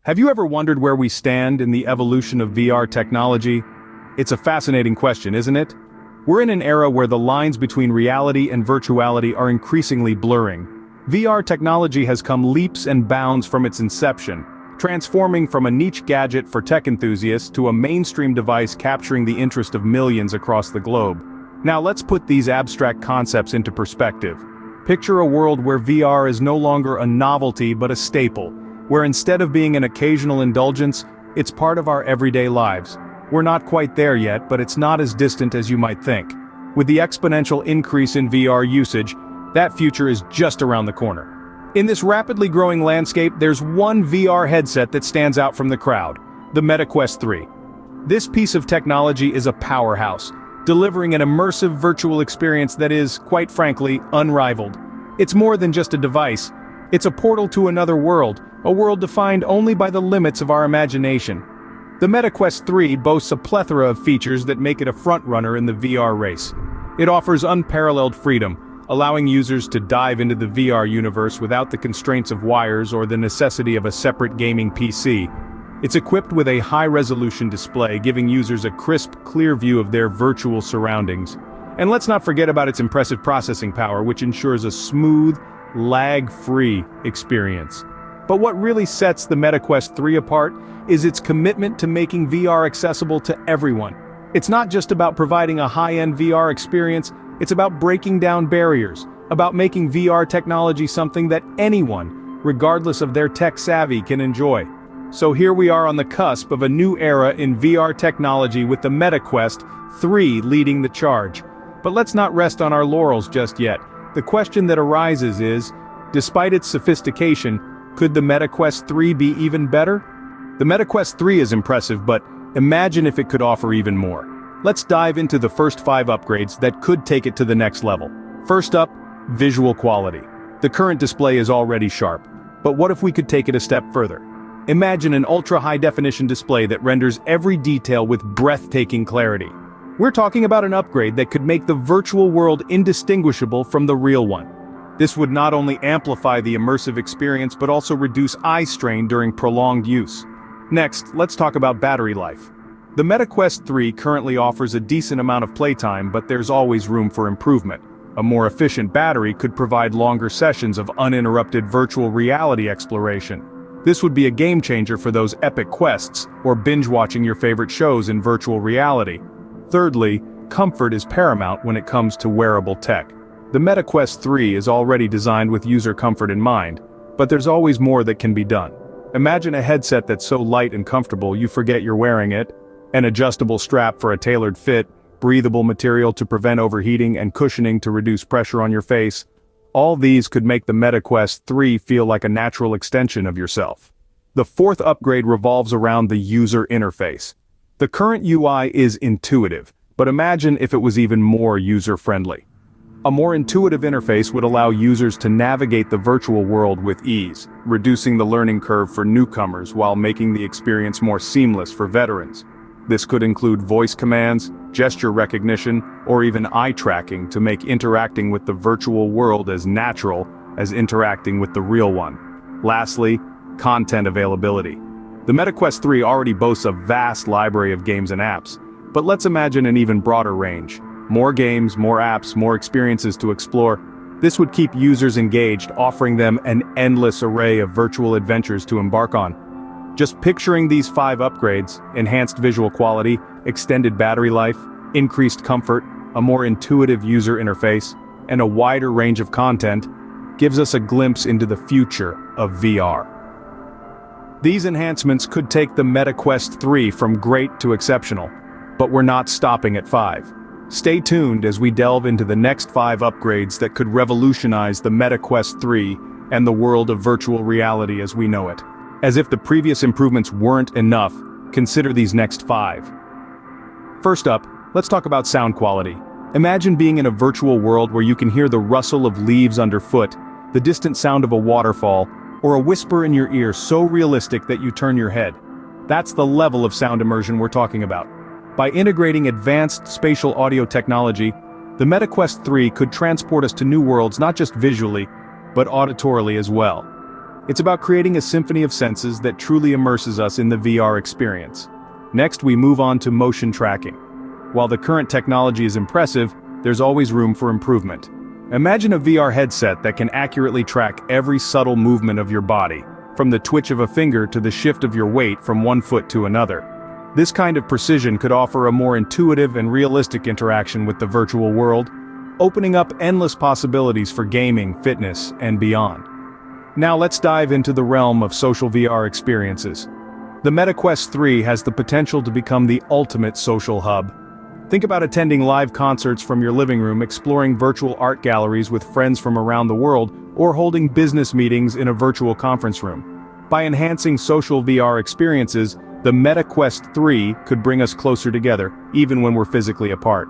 Have you ever wondered where we stand in the evolution of VR technology? It's a fascinating question, isn't it? We're in an era where the lines between reality and virtuality are increasingly blurring. VR technology has come leaps and bounds from its inception, transforming from a niche gadget for tech enthusiasts to a mainstream device capturing the interest of millions across the globe. Now let's put these abstract concepts into perspective. Picture a world where VR is no longer a novelty but a staple, where instead of being an occasional indulgence, it's part of our everyday lives. We're not quite there yet, but it's not as distant as you might think. With the exponential increase in VR usage, that future is just around the corner. In this rapidly growing landscape, there's one VR headset that stands out from the crowd: the Meta Quest 3. This piece of technology is a powerhouse, delivering an immersive virtual experience that is, quite frankly, unrivaled. It's more than just a device. It's a portal to another world, a world defined only by the limits of our imagination. The Meta Quest 3 boasts a plethora of features that make it a frontrunner in the VR race. It offers unparalleled freedom, allowing users to dive into the VR universe without the constraints of wires or the necessity of a separate gaming PC. It's equipped with a high-resolution display, giving users a crisp, clear view of their virtual surroundings. And let's not forget about its impressive processing power, which ensures a smooth, lag-free experience. But what really sets the Meta Quest 3 apart is its commitment to making VR accessible to everyone. It's not just about providing a high-end VR experience, it's about breaking down barriers, about making VR technology something that anyone, regardless of their tech savvy, can enjoy. So here we are on the cusp of a new era in VR technology with the Meta Quest 3 leading the charge. But let's not rest on our laurels just yet. The question that arises is, despite its sophistication, could the Meta Quest 3 be even better? The Meta Quest 3 is impressive, but imagine if it could offer even more. Let's dive into the first 5 upgrades that could take it to the next level. First up, visual quality. The current display is already sharp, but what if we could take it a step further? Imagine an ultra-high-definition display that renders every detail with breathtaking clarity. We're talking about an upgrade that could make the virtual world indistinguishable from the real one. This would not only amplify the immersive experience but also reduce eye strain during prolonged use. Next, let's talk about battery life. The Meta Quest 3 currently offers a decent amount of playtime, but there's always room for improvement. A more efficient battery could provide longer sessions of uninterrupted virtual reality exploration. This would be a game changer for those epic quests, or binge-watching your favorite shows in virtual reality. Thirdly, comfort is paramount when it comes to wearable tech. The Meta Quest 3 is already designed with user comfort in mind, but there's always more that can be done. Imagine a headset that's so light and comfortable you forget you're wearing it, an adjustable strap for a tailored fit, breathable material to prevent overheating, and cushioning to reduce pressure on your face. All these could make the Meta Quest 3 feel like a natural extension of yourself. The fourth upgrade revolves around the user interface. The current UI is intuitive, but imagine if it was even more user-friendly. A more intuitive interface would allow users to navigate the virtual world with ease, reducing the learning curve for newcomers while making the experience more seamless for veterans. This could include voice commands, gesture recognition, or even eye tracking to make interacting with the virtual world as natural as interacting with the real one. Lastly, content availability. The Meta Quest 3 already boasts a vast library of games and apps, but let's imagine an even broader range. More games, more apps, more experiences to explore. This would keep users engaged, offering them an endless array of virtual adventures to embark on. Just picturing these 5 upgrades: enhanced visual quality, extended battery life, increased comfort, a more intuitive user interface, and a wider range of content, gives us a glimpse into the future of VR. These enhancements could take the Meta Quest 3 from great to exceptional, but we're not stopping at 5. Stay tuned as we delve into the next 5 upgrades that could revolutionize the Meta Quest 3 and the world of virtual reality as we know it. As if the previous improvements weren't enough, consider these next 5. First up, let's talk about sound quality. Imagine being in a virtual world where you can hear the rustle of leaves underfoot, the distant sound of a waterfall, or a whisper in your ear so realistic that you turn your head. That's the level of sound immersion we're talking about. By integrating advanced spatial audio technology, the Meta Quest 3 could transport us to new worlds not just visually, but auditorily as well. It's about creating a symphony of senses that truly immerses us in the VR experience. Next, we move on to motion tracking. While the current technology is impressive, there's always room for improvement. Imagine a VR headset that can accurately track every subtle movement of your body, from the twitch of a finger to the shift of your weight from one foot to another. This kind of precision could offer a more intuitive and realistic interaction with the virtual world, opening up endless possibilities for gaming, fitness, and beyond. Now let's dive into the realm of social VR experiences. The MetaQuest 3 has the potential to become the ultimate social hub. Think about attending live concerts from your living room, exploring virtual art galleries with friends from around the world, or holding business meetings in a virtual conference room. By enhancing social VR experiences, the MetaQuest 3 could bring us closer together, even when we're physically apart.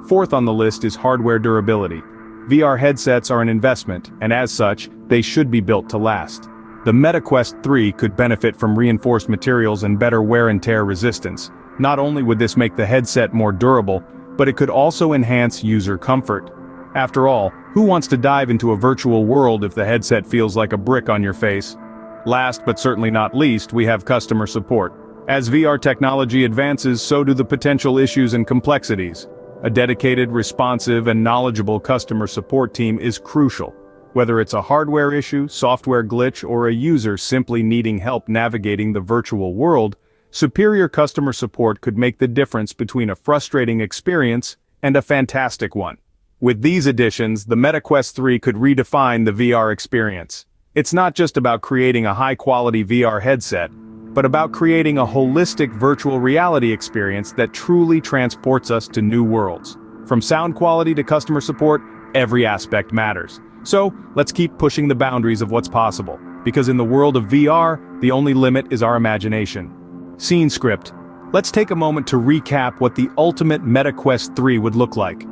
Fourth on the list is hardware durability. VR headsets are an investment, and as such, they should be built to last. The MetaQuest 3 could benefit from reinforced materials and better wear and tear resistance. Not only would this make the headset more durable, but it could also enhance user comfort. After all, who wants to dive into a virtual world if the headset feels like a brick on your face? Last but certainly not least, we have customer support. As VR technology advances, so do the potential issues and complexities. A dedicated, responsive, and knowledgeable customer support team is crucial. Whether it's a hardware issue, software glitch, or a user simply needing help navigating the virtual world, superior customer support could make the difference between a frustrating experience and a fantastic one. With these additions, the MetaQuest 3 could redefine the VR experience. It's not just about creating a high-quality VR headset, but about creating a holistic virtual reality experience that truly transports us to new worlds. From sound quality to customer support, every aspect matters. So, let's keep pushing the boundaries of what's possible, because in the world of VR, the only limit is our imagination. Scene script. Let's take a moment to recap what the ultimate MetaQuest 3 would look like.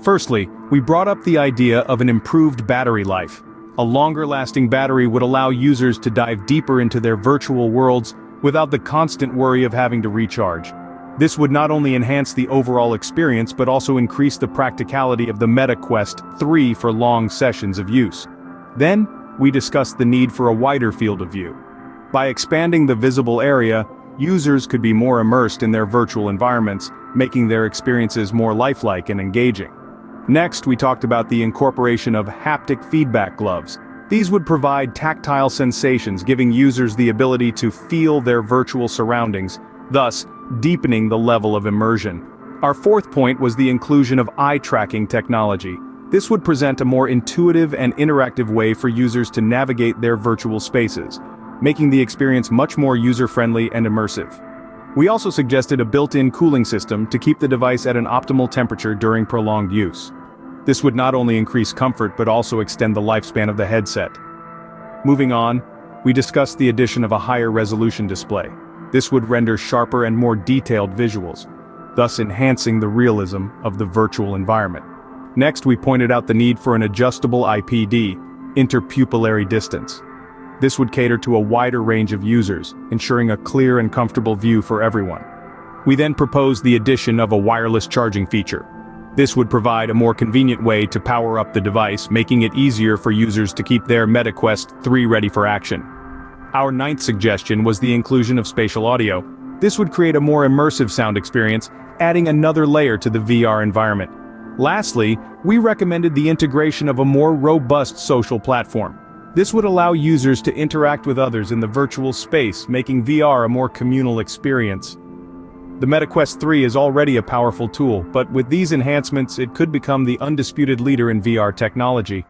Firstly, we brought up the idea of an improved battery life. A longer-lasting battery would allow users to dive deeper into their virtual worlds without the constant worry of having to recharge. This would not only enhance the overall experience but also increase the practicality of the MetaQuest 3 for long sessions of use. Then, we discussed the need for a wider field of view. By expanding the visible area, users could be more immersed in their virtual environments, making their experiences more lifelike and engaging. Next, we talked about the incorporation of haptic feedback gloves. These would provide tactile sensations, giving users the ability to feel their virtual surroundings, thus deepening the level of immersion. Our fourth point was the inclusion of eye tracking technology. This would present a more intuitive and interactive way for users to navigate their virtual spaces, making the experience much more user-friendly and immersive. We also suggested a built-in cooling system to keep the device at an optimal temperature during prolonged use. This would not only increase comfort but also extend the lifespan of the headset. Moving on, we discussed the addition of a higher resolution display. This would render sharper and more detailed visuals, thus enhancing the realism of the virtual environment. Next, we pointed out the need for an adjustable IPD, interpupillary distance. This would cater to a wider range of users, ensuring a clear and comfortable view for everyone. We then proposed the addition of a wireless charging feature. This would provide a more convenient way to power up the device, making it easier for users to keep their MetaQuest 3 ready for action. Our ninth suggestion was the inclusion of spatial audio. This would create a more immersive sound experience, adding another layer to the VR environment. Lastly, we recommended the integration of a more robust social platform. This would allow users to interact with others in the virtual space, making VR a more communal experience. The MetaQuest 3 is already a powerful tool, but with these enhancements it could become the undisputed leader in VR technology.